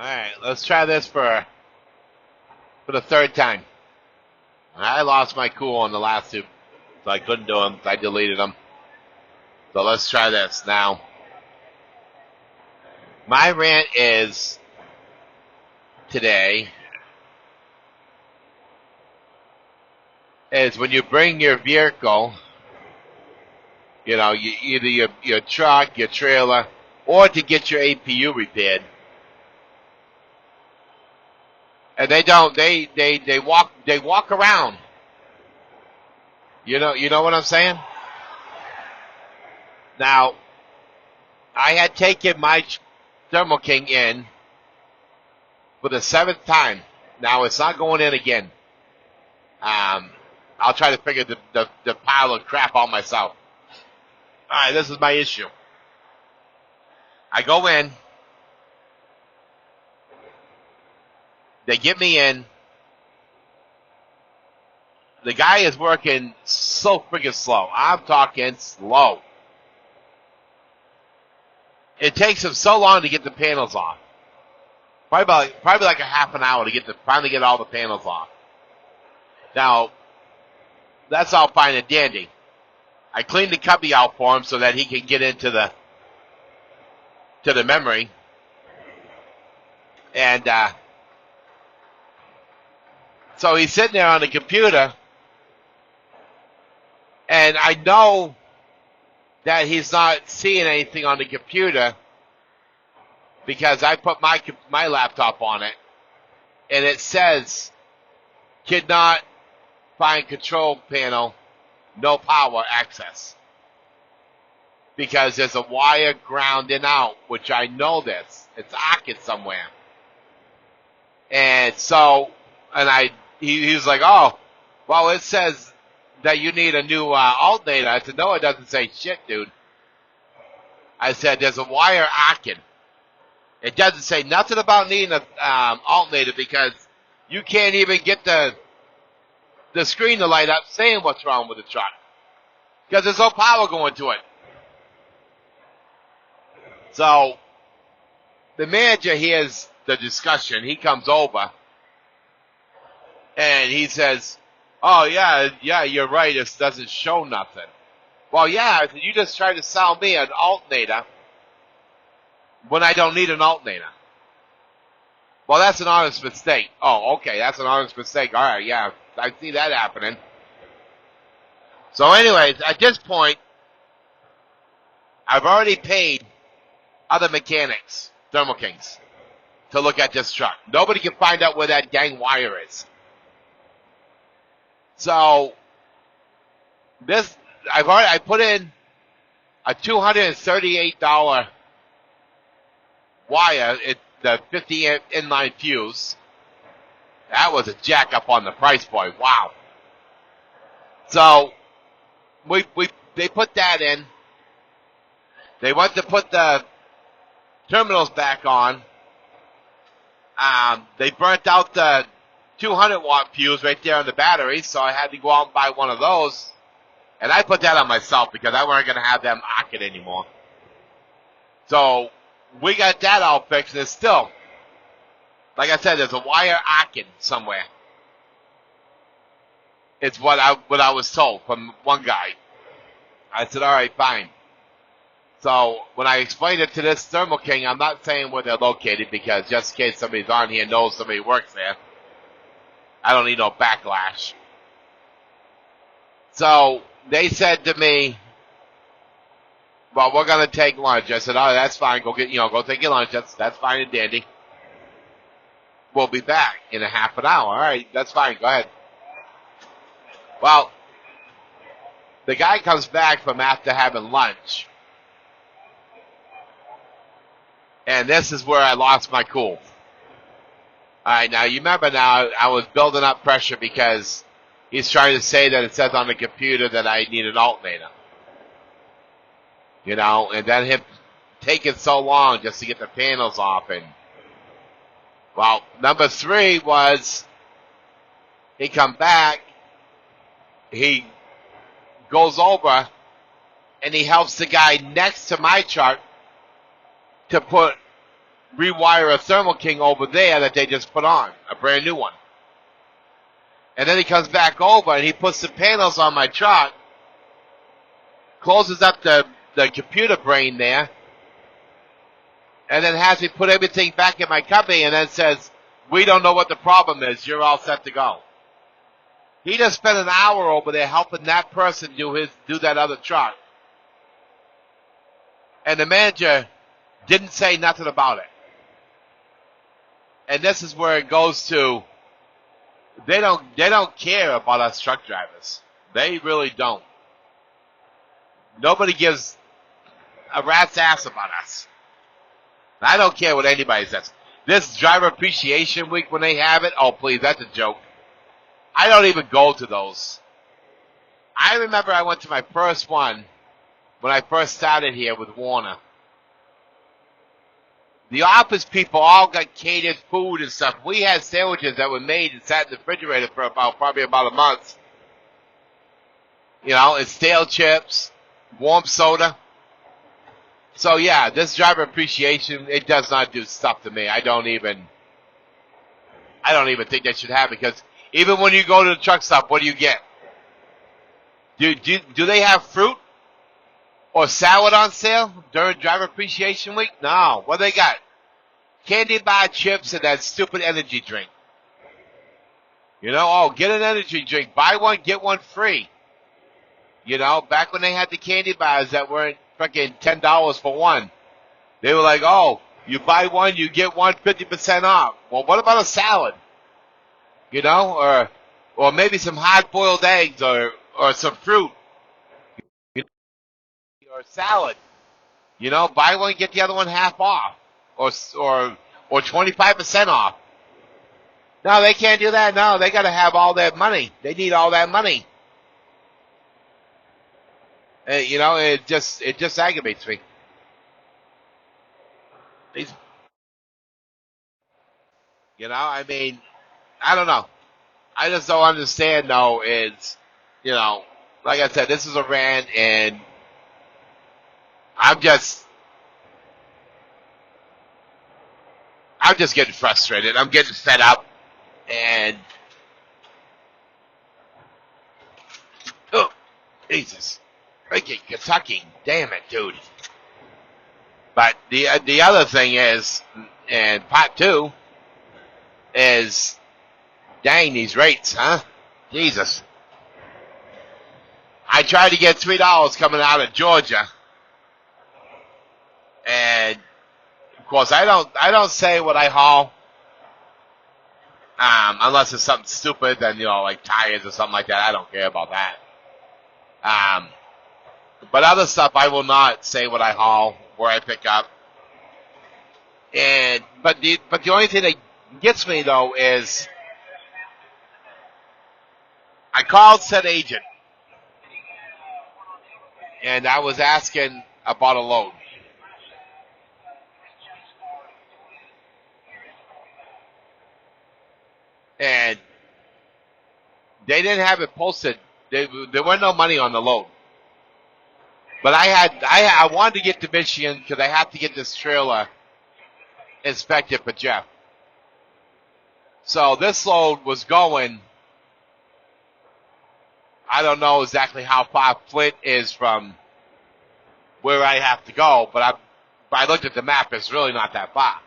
right, let's try this for the third time. I lost my cool on the last two, so I couldn't do them. I deleted them. So let's try this now. My rant is today is when you bring your vehicle, either your truck, your trailer, or to get your APU repaired. And they walk around. You know what I'm saying? Now, I had taken my Thermo King in for the 7th time. Now it's not going in again. I'll try to figure the pile of crap out myself. Alright, this is my issue. I go in. They get me in. The guy is working so freaking slow. I'm talking slow. It takes him so long to get the panels off. Probably like a half an hour to finally get all the panels off. Now, that's all fine and dandy. I cleaned the cubby out for him so that he can get into the memory. And so he's sitting there on the computer, and I know that he's not seeing anything on the computer because I put my laptop on it, and it says, cannot find control panel, no power access. Because there's a wire grounding out, which I know this. It's arcing somewhere. And so, he was like, oh, well, it says that you need a new alternator. I said, no, it doesn't say shit, dude. I said, there's a wire arcing. It doesn't say nothing about needing an alternator because you can't even get the screen to light up saying what's wrong with the truck. Because there's no power going to it. So, the manager hears the discussion. He comes over. And he says, oh, yeah, you're right. This doesn't show nothing. Well, yeah, you just tried to sell me an alternator when I don't need an alternator. Well, that's an honest mistake. Oh, okay, that's an honest mistake. All right, yeah, I see that happening. So anyways, at this point, I've already paid other mechanics, Thermo Kings, to look at this truck. Nobody can find out where that dang wire is. So, I put in a $238 wire, the 50 amp inline fuse. That was a jack up on the price point. Wow. So, they put that in. They went to put the terminals back on. They burnt out the 200-watt fuse right there on the battery, so I had to go out and buy one of those. And I put that on myself because I wasn't going to have them arc it anymore. So, we got that all fixed, and it's still, like I said, there's a wire arcing somewhere. It's what I was told from one guy. I said, all right, fine. So, when I explained it to this Thermo King, I'm not saying where they're located because just in case somebody's on here and knows somebody works there, I don't need no backlash. So, they said to me, well, we're going to take lunch. I said, oh, that's fine. Go take your lunch. That's fine and dandy. We'll be back in a half an hour. All right, that's fine. Go ahead. Well, the guy comes back from after having lunch. And this is where I lost my cool. All right, now you remember now I was building up pressure because he's trying to say that it says on the computer that I need an alternator. And then him taking so long just to get the panels off. And, well, number 3 was he come back, he goes over, and he helps the guy next to my truck to put rewire a Thermal King over there that they just put on, a brand new one. And then he comes back over and he puts the panels on my truck, closes up the computer brain there, and then has me put everything back in my company and then says, we don't know what the problem is, you're all set to go. He just spent an hour over there helping that person do that other truck. And the manager didn't say nothing about it. And this is where it goes to, they don't care about us truck drivers. They really don't. Nobody gives a rat's ass about us. I don't care what anybody says. This driver appreciation week when they have it, oh please, that's a joke. I don't even go to those. I remember I went to my first one when I first started here with Warner. The office people all got catered food and stuff. We had sandwiches that were made and sat in the refrigerator for probably about a month. You know, and stale chips, warm soda. So yeah, this driver appreciation, it does not do stuff to me. I don't even think they should have it, because even when you go to the truck stop, what do you get? Do they have fruit or salad on sale during driver appreciation week? No. What they got? Candy bar, chips, and that stupid energy drink. You know, oh, get an energy drink. Buy one, get one free. You know, back when they had the candy bars that weren't fucking $10 for one. They were like, oh, you buy one, you get one 50% off. Well, what about a salad? You know, or maybe some hard-boiled eggs or some fruit. Or salad. You know, buy one, get the other one half off. Or 25% off. No, they can't do that. No, they got to have all that money. They need all that money. You know, it just aggravates me. You know, I mean, I don't know. I just don't understand, though, is, you know, like I said, this is a rant, and I'm just getting frustrated. I'm getting fed up, and oh, Jesus, freaking Kentucky, damn it, dude. But the other thing is, and part two is, dang, these rates, huh? Jesus. I tried to get $3 coming out of Georgia, and of course I don't say what I haul, unless it's something stupid, then, you know, like tires or something like that. I don't care about that. But other stuff, I will not say what I haul, where I pick up. But the only thing that gets me, though, is I called said agent, and I was asking about a load. And they didn't have it posted. There wasn't no money on the load. But I wanted to get to Michigan because I have to get this trailer inspected for Jeff. So this load was going, I don't know exactly how far Flint is from where I have to go, but I looked at the map, it's really not that far.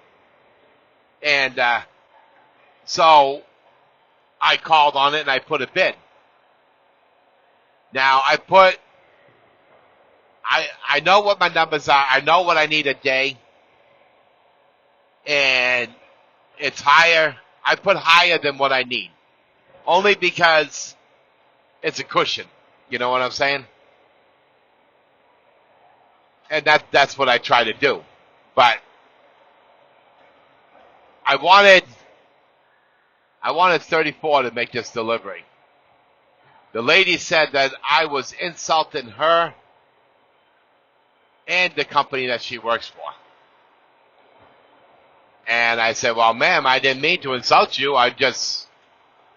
And so I called on it and I put a bid. Now I know what my numbers are. I know what I need a day. And it's higher. I put higher than what I need. Only because it's a cushion. You know what I'm saying? And that's what I try to do. But I wanted 34 to make this delivery. The lady said that I was insulting her and the company that she works for. And I said, well, ma'am, I didn't mean to insult you.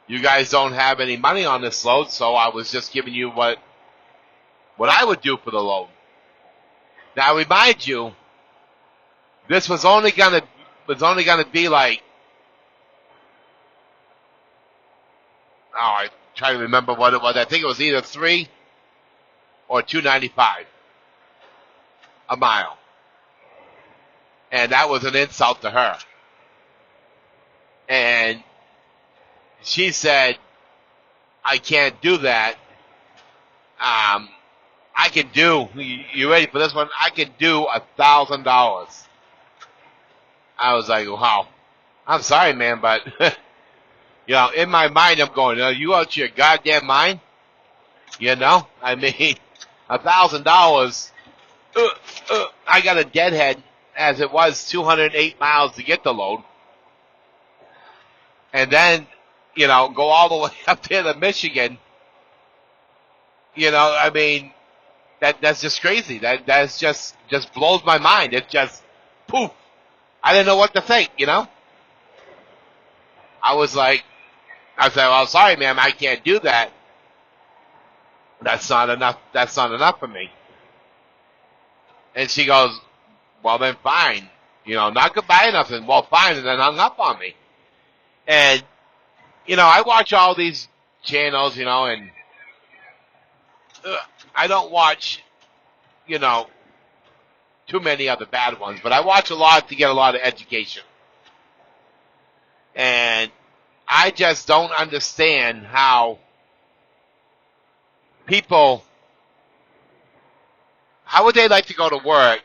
You guys don't have any money on this load, so I was just giving you what I would do for the load. Now, I remind you, this was only going to was only going to be like, I try to remember what it was. I think it was either 3 or 2.95 a mile. And that was an insult to her. And she said, I can't do that. I can do, you ready for this one? I can do $1,000. I was like, wow. I'm sorry, man, but, in my mind, I'm going, you out your goddamn mind? I mean, $1,000, I got a deadhead as it was 208 miles to get the load. And then, go all the way up there to Michigan. I mean, that's just crazy. That's just blows my mind. It just, poof. I didn't know what to think, I was like, well, sorry, ma'am, I can't do that. That's not enough for me. And she goes, well, then fine. Not goodbye or nothing. Well, fine. And then hung up on me. And, I watch all these channels, and I don't watch, too many other bad ones, but I watch a lot to get a lot of education. And I just don't understand how people, how would they like to go to work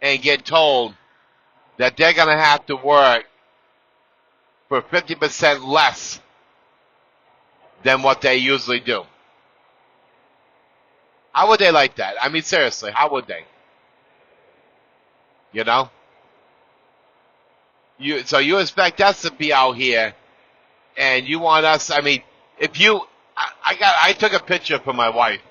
and get told that they're going to have to work for 50% less than what they usually do? How would they like that? I mean, seriously, how would they? So you expect us to be out here, and you want us, I mean, I took a picture for my wife.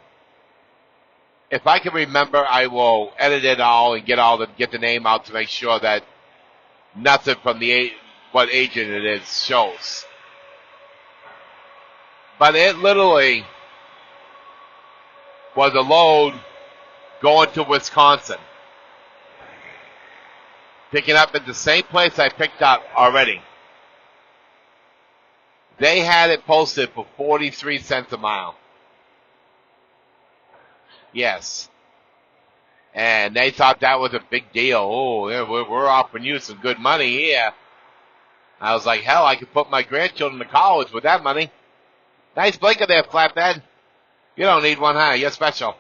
If I can remember, I will edit it all and get the name out to make sure that nothing from what agent it is shows. But it literally was a load going to Wisconsin, picking up at the same place I picked up already. They had it posted for 43 cents a mile. Yes. And they thought that was a big deal. Oh, yeah, we're offering you some good money here. I was like, hell, I could put my grandchildren to college with that money. Nice blinker there, flatbed. You don't need one, huh? You're special.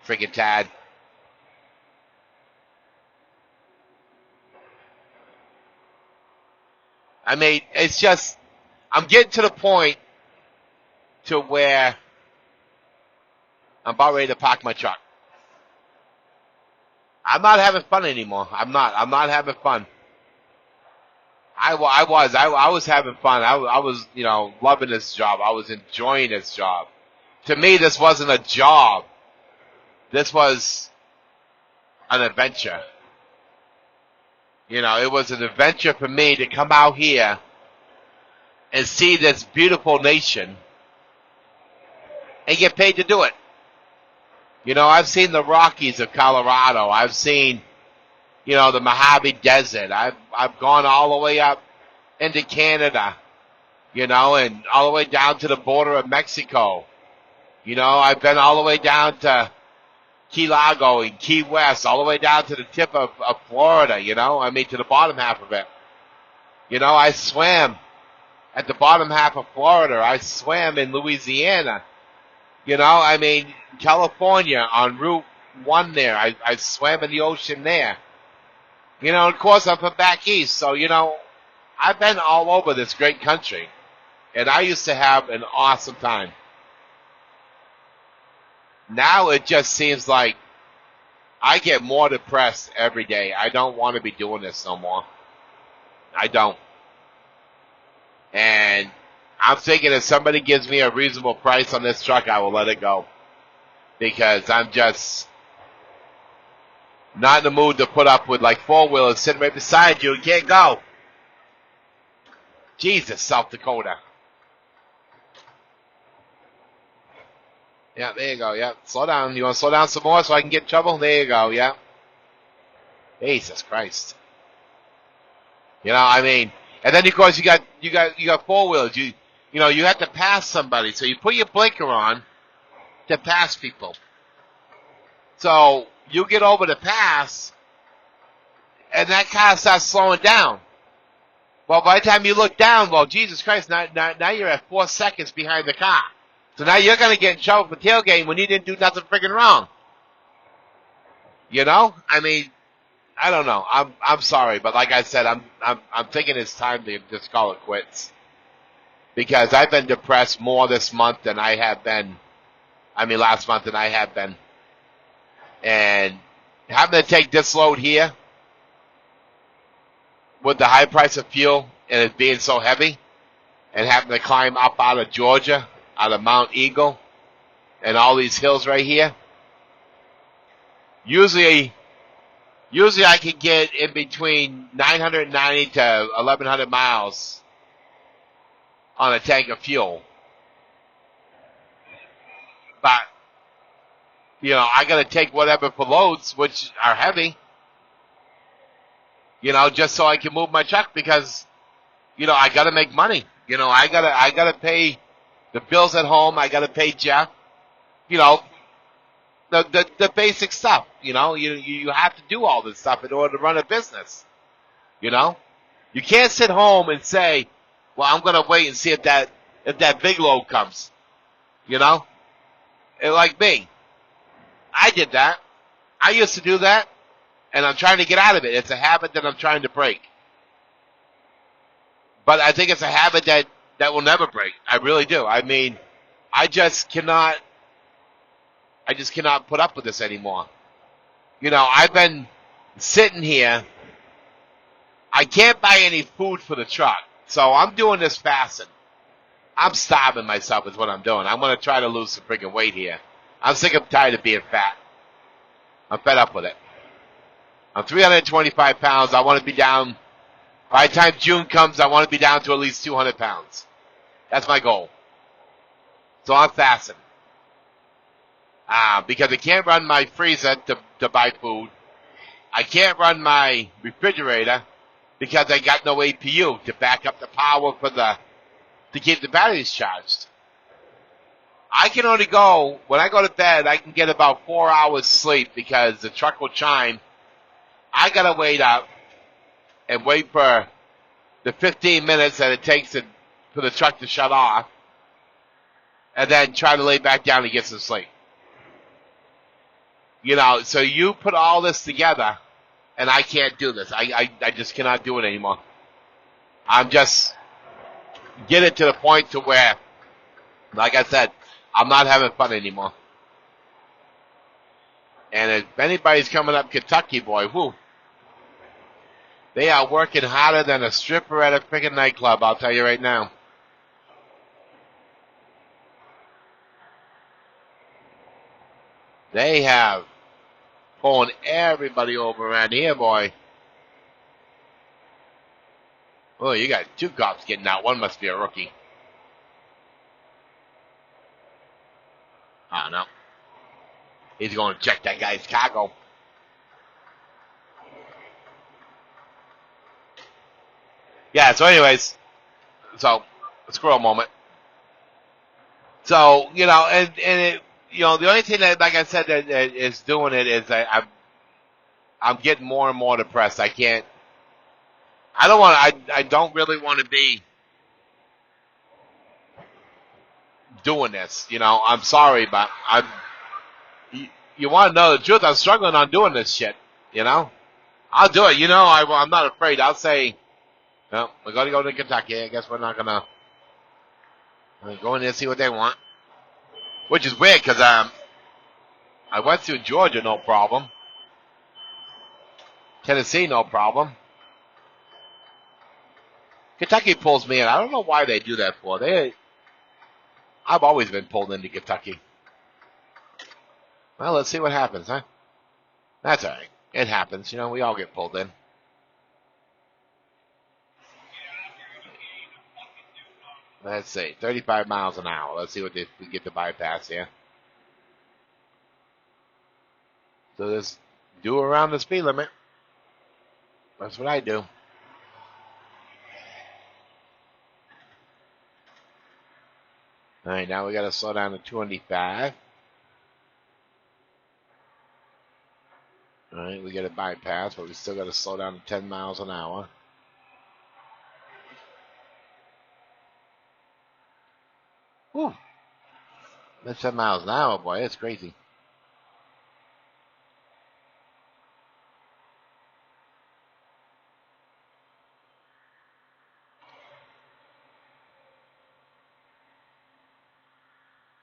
Friggin' Tad. I mean, it's just, I'm getting to the point to where I'm about ready to park my truck. I'm not having fun anymore. I'm not having fun. I was having fun. I was, loving this job. I was enjoying this job. To me, this wasn't a job. This was an adventure. It was an adventure for me to come out here and see this beautiful nation and get paid to do it. I've seen the Rockies of Colorado. I've seen, the Mojave Desert. I've gone all the way up into Canada, and all the way down to the border of Mexico. I've been all the way down to Key Largo and Key West, all the way down to the tip of Florida, to the bottom half of it. I swam at the bottom half of Florida. I swam in Louisiana. California on Route 1 there. I swam in the ocean there. Of course, I'm from back east, so, I've been all over this great country. And I used to have an awesome time. Now it just seems like I get more depressed every day. I don't want to be doing this no more. I don't. And I'm thinking if somebody gives me a reasonable price on this truck, I will let it go. Because I'm just not in the mood to put up with like four-wheelers sitting right beside you. You can't go. Jesus, South Dakota. Yeah, there you go. Yeah, slow down. You want to slow down some more so I can get in trouble? There you go. Yeah. Jesus Christ. You know, I mean, and then of course you got four wheels. You know, you have to pass somebody, so you put your blinker on to pass people. So you get over the pass, and that car starts slowing down. Well, by the time you look down, well, Jesus Christ, now you're at 4 seconds behind the car. So now you're going to get in trouble for tailgating when you didn't do nothing friggin' wrong. You know? I mean, I don't know. I'm sorry, but like I said, I'm thinking it's time to just call it quits. Because I've been depressed more this month than I have been. I mean, last month than I have been. And having to take this load here with the high price of fuel and it being so heavy, and having to climb up out of Georgia, out of Mount Eagle, and all these hills right here. Usually I can get in between 990 to 1,100 miles on a tank of fuel. But, you know, I got to take whatever for loads, which are heavy, you know, just so I can move my truck because, you know, I got to make money. You know, I gotta pay the bills at home. I gotta pay Jeff. You know, the basic stuff. You know, you have to do all this stuff in order to run a business. You know, you can't sit home and say, "Well, I'm gonna wait and see if that big load comes." You know, and like me, I did that. I used to do that, and I'm trying to get out of it. It's a habit that I'm trying to break. But I think it's a habit that will never break. I really do. I mean, I just cannot put up with this anymore. You know, I've been sitting here. I can't buy any food for the truck. So I'm doing this fasting. I'm starving myself is what I'm doing. I'm going to try to lose some freaking weight here. I'm sick and tired of being fat. I'm fed up with it. I'm 325 pounds. I want to be down. By the time June comes, I want to be down to at least 200 pounds. That's my goal. So I'm fasting. Because I can't run my freezer to buy food. I can't run my refrigerator because I got no APU to back up the power to keep the batteries charged. I can only go, when I go to bed, I can get about 4 hours sleep because the truck will chime. I gotta wait up and wait for the 15 minutes that it takes for the truck to shut off, and then try to lay back down and get some sleep. You know, so you put all this together, and I can't do this. I just cannot do it anymore. I'm just get it to the point to where, like I said, I'm not having fun anymore. And if anybody's coming up Kentucky, boy, whoo. They are working harder than a stripper at a freaking nightclub, I'll tell you right now. They have pulling everybody over around here, boy. Oh, you got 2 cops getting out. One must be a rookie. I don't know. He's going to check that guy's cargo. Yeah, so anyways, squirrel moment. So, you know, and it, you know, the only thing that, like I said, that is doing it is I'm getting more and more depressed. I don't really want to be doing this. You know, I'm sorry, but you want to know the truth, I'm struggling on doing this shit, you know? I'll do it, you know, I'm not afraid. I'll say, no, we're going to go to Kentucky. I guess we're not going to go in there and see what they want. Which is weird, because I went through Georgia, no problem. Tennessee, no problem. Kentucky pulls me in. I don't know why they do that for. I've always been pulled into Kentucky. Well, let's see what happens, huh? That's all right. It happens. You know, we all get pulled in. Let's see. 35 miles an hour. Let's see what we get to bypass here. So just do around the speed limit. That's what I do. All right, now we got to slow down to 295. All right, we get a bypass, but we still got to slow down to 10 miles an hour. Whew. That's 10 miles an hour, boy. That's crazy.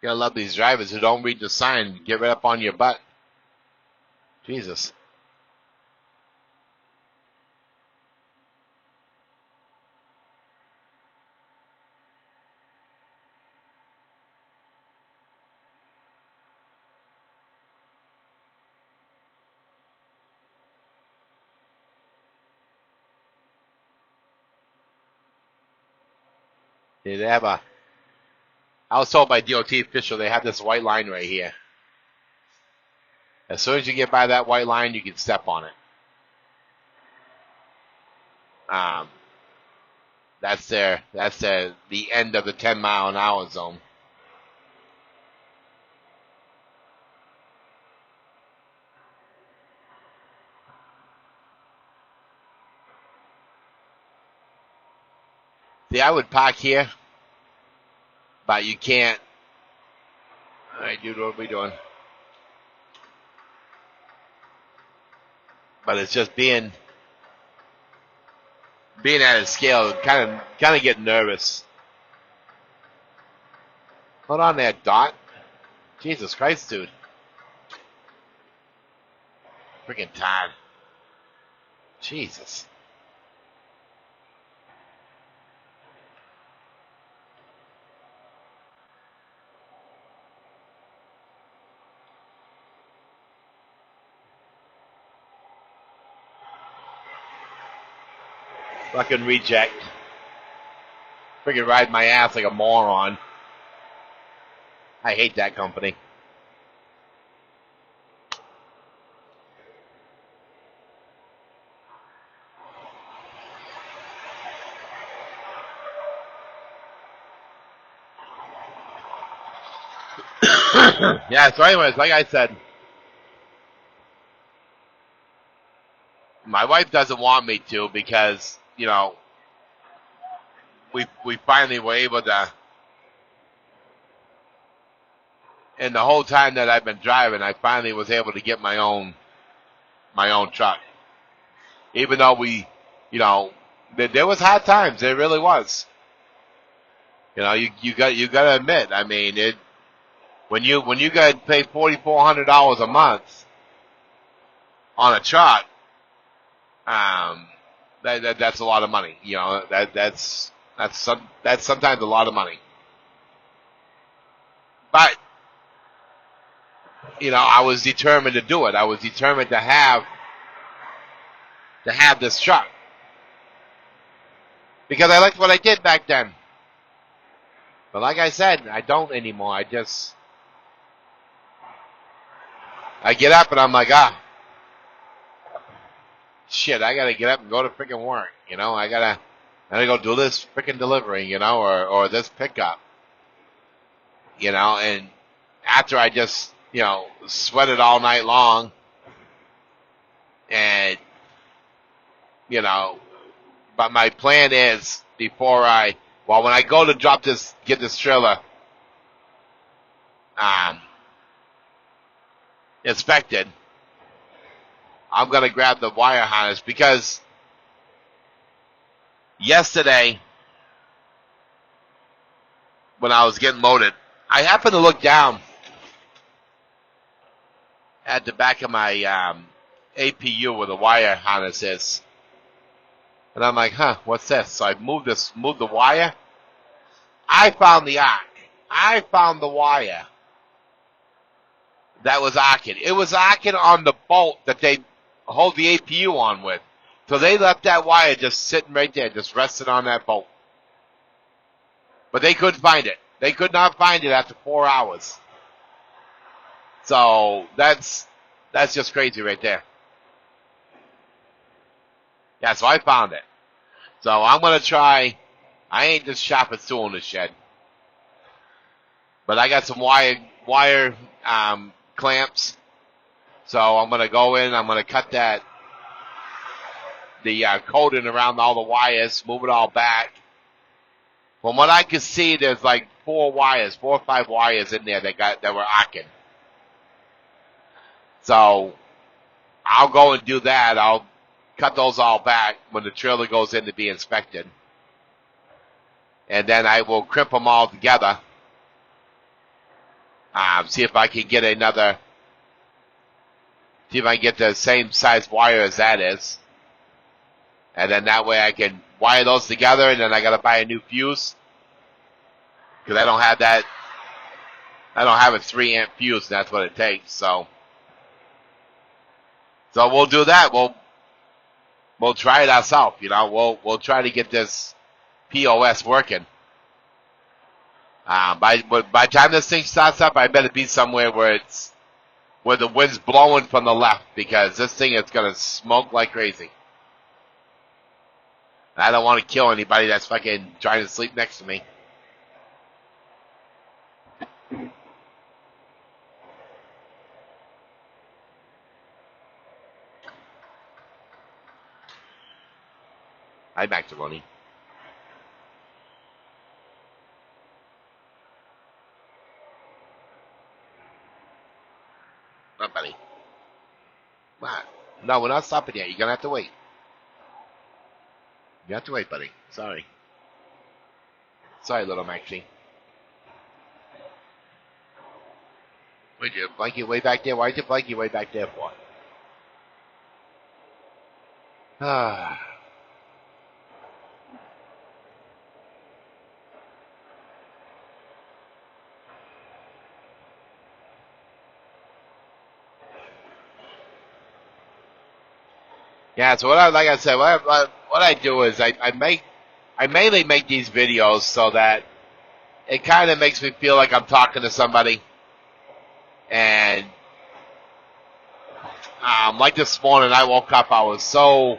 You gotta love these drivers who don't read the sign. Get right up on your butt. Jesus. They have a. I was told by DOT official they have this white line right here. As soon as you get by that white line, you can step on it. That's the end of the 10 mile an hour zone. See, I would park here, but you can't. All right, dude, what are we doing? But it's just being at a scale, kind of getting nervous. Hold on there, Dot. Jesus Christ, dude. Freaking tired. Jesus. Fucking reject. Freaking ride my ass like a moron. I hate that company. Yeah, so anyways, like I said, my wife doesn't want me to because, you know, we finally were able to, and the whole time that I've been driving, I finally was able to get my own truck. Even though there was hard times, there really was. You know, you got to admit, I mean, when you got to pay $4,400 a month on a truck, that's a lot of money. You know, that's sometimes a lot of money. But you know, I was determined to do it. I was determined to have this truck because I liked what I did back then. But like I said, I don't anymore. I get up and I'm like, shit, I gotta get up and go to freaking work. You know, I gotta go do this freaking delivery, you know, or this pickup. You know, and after I just, you know, sweated all night long and, you know, but my plan is when I go to get this trailer, inspected, I'm going to grab the wire harness because yesterday when I was getting loaded, I happened to look down at the back of my APU where the wire harness is. And I'm like, what's this? So I moved the wire. I found the arc. I found the wire that was arcing. It was arcing on the bolt that they hold the APU on with. So they left that wire just sitting right there, just resting on that bolt. But they couldn't find it. They could not find it after 4 hours. So that's just crazy right there. Yeah, so I found it. So I'm going to try. I ain't the sharpest tool in the shed. But I got some wire clamps. So I'm going to go in. I'm going to cut the coating around all the wires, move it all back. From what I can see, there's like 4 or 5 wires in there that were arcing. So I'll go and do that. I'll cut those all back when the trailer goes in to be inspected. And then I will crimp them all together. See if I can get the same size wire as that is. And then that way I can wire those together, and then I got to buy a new fuse. Because I don't have that. I don't have a 3-amp fuse, and that's what it takes. So we'll do that. We'll try it ourselves. We'll try to get this POS working. By the time this thing starts up, I better be somewhere where the wind's blowing from the left, because this thing is gonna smoke like crazy. I don't want to kill anybody that's fucking trying to sleep next to me. Hi, Macaroni. What, buddy? What? No, we're not stopping yet. You're gonna have to wait. You have to wait, buddy. Sorry. Sorry, little Maxie. Where'd you blanket way back there? Why'd you blanket way back there for? Ah. Yeah, so like I said, what I do is I mainly make these videos so that it kind of makes me feel like I'm talking to somebody. And like this morning, I woke up, I was so,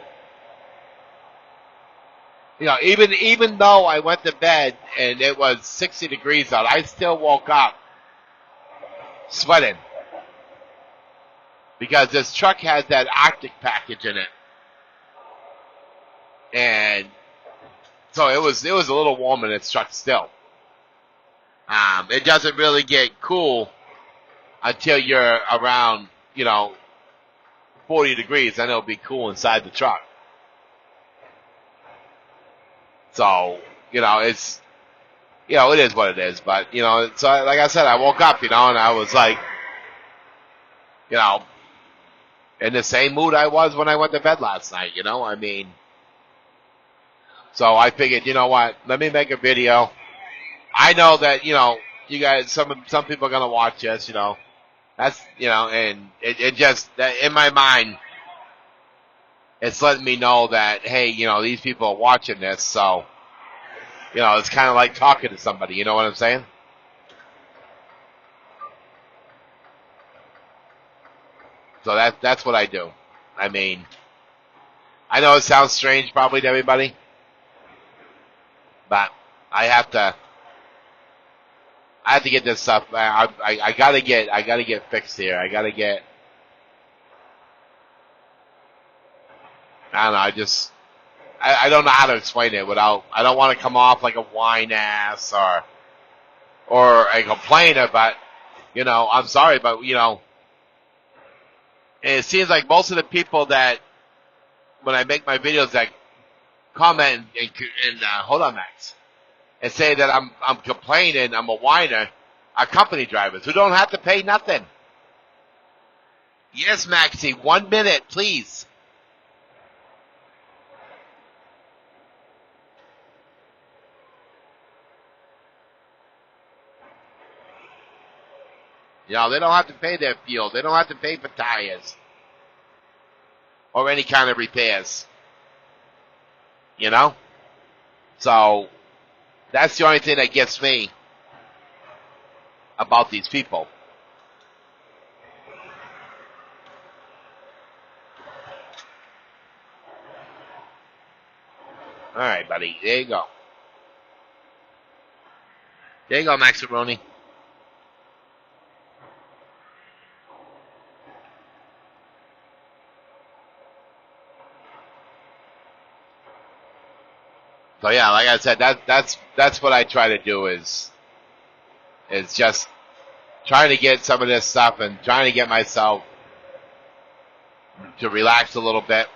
even though I went to bed and it was 60 degrees out, I still woke up sweating, because this truck has that Arctic package in it. And so it was a little warm in its truck still. It doesn't really get cool until you're around, 40 degrees. Then it'll be cool inside the truck. So, it's, it is what it is. But, so like I said, I woke up, and I was like, in the same mood I was when I went to bed last night, I mean. So I figured, you know what? Let me make a video. I know that, you guys, some people are going to watch this, That's, and it just, in my mind, it's letting me know that, hey, these people are watching this, so, it's kind of like talking to somebody, you know what I'm saying? So that's what I do. I mean, I know it sounds strange probably to everybody, but I have to get this stuff. I gotta get fixed here. I don't know. I don't know how to explain it without. I don't want to come off like a whine ass or a complainer, but I'm sorry, but it seems like most of the people that when I make my videos that comment and hold on, Max, and say that I'm complaining, I'm a whiner, are company drivers who don't have to pay nothing. Yes, Maxie, 1 minute, please. They don't have to pay their fuel. They don't have to pay for tires or any kind of repairs. So that's the only thing that gets me about these people. right, buddy. There you go. There you go, Maxaroni. So yeah, like I said, that's what I try to do is just trying to get some of this stuff and trying to get myself to relax a little bit.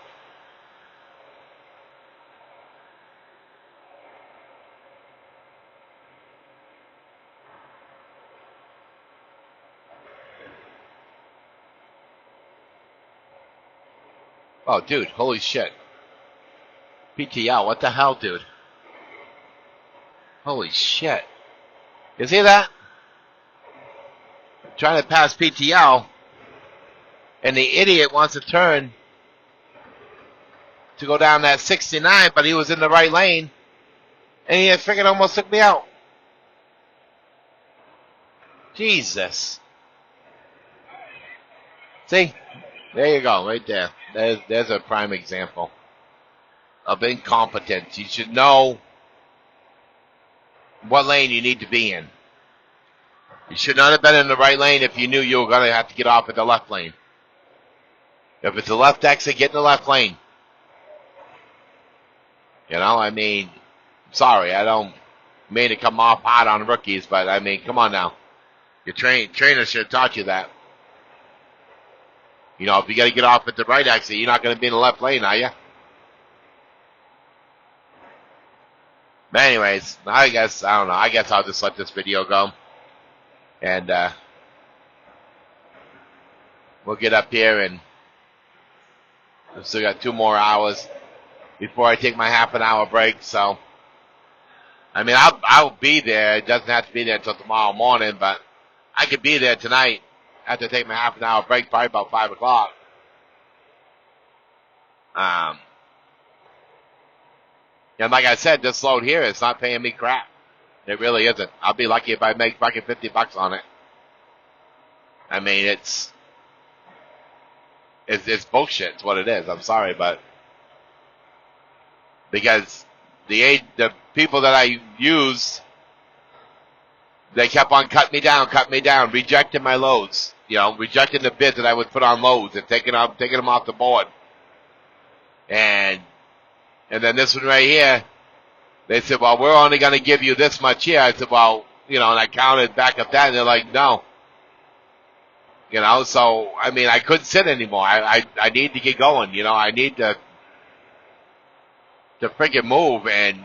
Oh, dude, holy shit. PTL, what the hell, dude? Holy shit. You see that? Trying to pass PTL, and the idiot wants to turn to go down that 69, but he was in the right lane, and he freaking almost took me out. Jesus. See? There you go, right there. There's a prime example of incompetence. You should know what lane you need to be in. You should not have been in the right lane if you knew you were going to have to get off at the left lane. If it's a left exit, get in the left lane. You know, I mean, sorry, I don't mean to come off hot on rookies, but I mean, come on now. Your trainer should have taught you that. You know, if you got to get off at the right exit, you're not going to be in the left lane, are you? But anyways, I don't know. I guess I'll just let this video go. And we'll get up here and we've still got 2 more hours before I take my half an hour break. So, I mean, I'll be there. It doesn't have to be there until tomorrow morning, but I could be there tonight after I take my half an hour break, probably about 5 o'clock. And like I said, this load here is not paying me crap. It really isn't. I'll be lucky if I make fucking $50 on it. I mean, it's bullshit. It's what it is. I'm sorry, but because the people that I used, they kept on cutting me down, rejecting my loads. You know, rejecting the bid that I would put on loads and taking them off the board. And then this one right here, they said, well, we're only going to give you this much here. I said, well, you know, and I counted back up that, and they're like, no. You know, so, I mean, I couldn't sit anymore. I need to get going, you know. I need to freaking move, and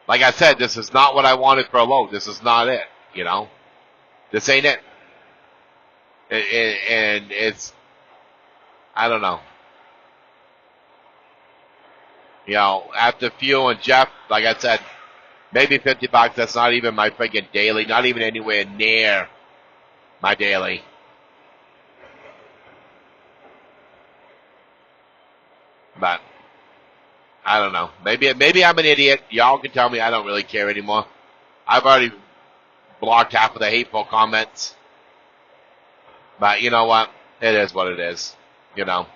like I said, this is not what I wanted for a load. This is not it, you know. This ain't it. And it's, I don't know. You know, after Fuel and Jeff, like I said, maybe $50. That's not even my freaking daily. Not even anywhere near my daily. But I don't know. Maybe I'm an idiot. Y'all can tell me I don't really care anymore. I've already blocked half of the hateful comments. But you know what? It is what it is. You know.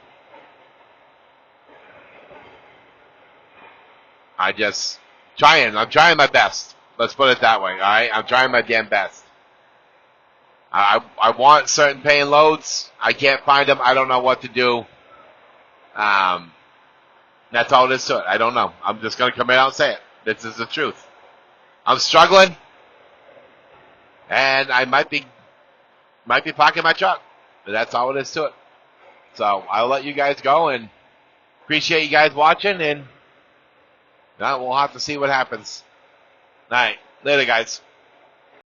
I'm trying my best. Let's put it that way, alright? I'm trying my damn best. I want certain paying loads. I can't find them. I don't know what to do. That's all it is to it. I don't know. I'm just going to come out and say it. This is the truth. I'm struggling. And I might be parking my truck. But that's all it is to it. So I'll let you guys go and appreciate you guys watching, and we'll have to see what happens. All right. Later, guys.